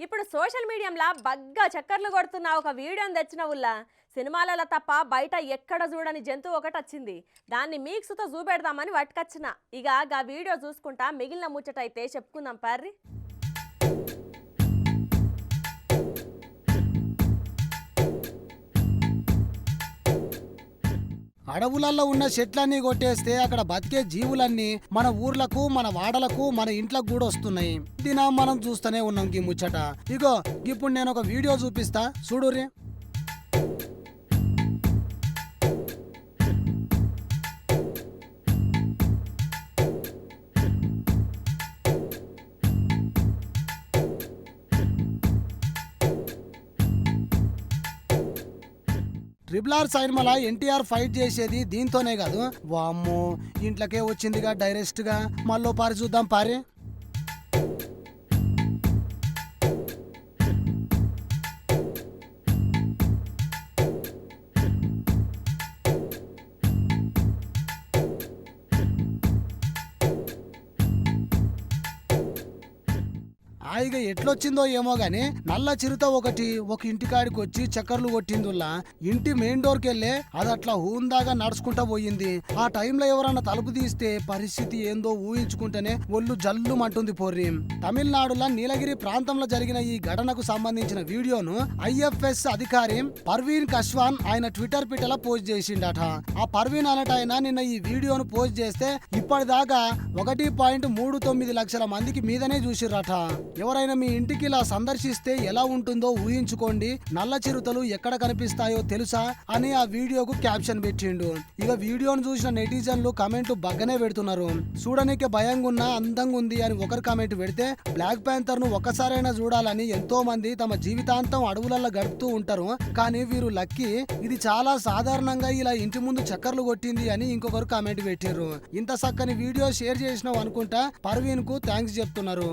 ఇప్పుడు సోషల్ మీడియాలో బగ్గా చక్కర్లు కొడుతున్న ఒక వీడియోని తెచ్చిన ఉల్లా సినిమాలలో తప్ప బయట ఎక్కడ చూడని జంతువు ఒకటి వచ్చింది. దాన్ని మీక్స్తో చూపెడదామని పట్టుకొచ్చిన. ఇక ఆ వీడియో చూసుకుంటా మిగిలిన ముచ్చటైతే చెప్పుకుందాం పార్రి. అడవులలో ఉన్న చెట్లన్నీ కొట్టేస్తే అక్కడ బతికే జీవులన్నీ మన ఊర్లకు, మన వాడలకు, మన ఇంట్లకు కూడా వస్తున్నాయి. దినా మనం చూస్తూనే ఉన్నాం ఈ ముచ్చట. ఇగో ఇప్పుడు నేను ఒక వీడియో చూపిస్తా చూడుర్రి. ట్రిపుల్ సైన్మల ఎన్టీఆర్ ఫైట్ చేసేది దీంతోనే కాదు. వామ్మో ఇంట్లోకే వచ్చిందిగా డైరెక్ట్ గా. మళ్ళీ పారి చూద్దాం పారి. ఇక ఎట్లొచ్చిందో ఏమో గాని నల్ల చిరుత ఒకటి ఒక ఇంటికాడికి వచ్చి చక్కర్లు కొట్టిందుల్లా ఇంటి మెయిన్ డోర్కి వెళ్ళే అది అట్లా హూందాగా నడుచుకుంటా పోయింది. ఆ టైంలో ఎవరన్నా తలుపు తీస్తే పరిస్థితి ఏందో ఊహించుకుంటేనే ఒళ్ళు జల్లుమంటుంది పోర్రి. తమిళనాడులో నీలగిరి ప్రాంతంలో జరిగిన ఈ ఘటనకు సంబంధించిన వీడియోను ఐఎఫ్ఎస్ అధికారి పర్వీన్ కశ్వాన్ ఆయన ట్విట్టర్ పిటల పోస్ట్ చేసిండట. ఆ పర్వీన్ అనట ఆయన నిన్న ఈ వీడియోను పోస్ట్ చేస్తే ఇప్పటిదాకా 1.39 లక్షల మందికి మీదనే చూసిర్రట. ఎవరైనా మీ ఇంటికి ఇలా సందర్శిస్తే ఎలా ఉంటుందో ఊహించుకోండి. నల్ల చిరుతలు ఎక్కడ కనిపిస్తాయో తెలుసా అని ఆ వీడియోకు క్యాప్షన్ పెట్టిండు. ఇక వీడియోను చూసిన నెటిజన్లు కమెంట్ బగ్గనే పెడుతున్నారు. చూడనికే భయంగా ఉన్నా అందంగా ఉంది అని ఒకరు కమెంట్ పెడితే, బ్లాక్ ప్యాంథర్ ను ఒక్కసారైనా చూడాలని ఎంతో మంది తమ జీవితాంతం అడవులలో గడుపుతూ ఉంటారు. కానీ వీరు లక్కీ, ఇది చాలా సాధారణంగా ఇలా ఇంటి ముందు చక్కర్లు కొట్టింది అని ఇంకొకరు కామెంట్ పెట్టారు. ఇంత చక్కని వీడియో షేర్ చేసినావు అనుకుంటా పర్వీన్ కు థ్యాంక్స్ చెప్తున్నారు.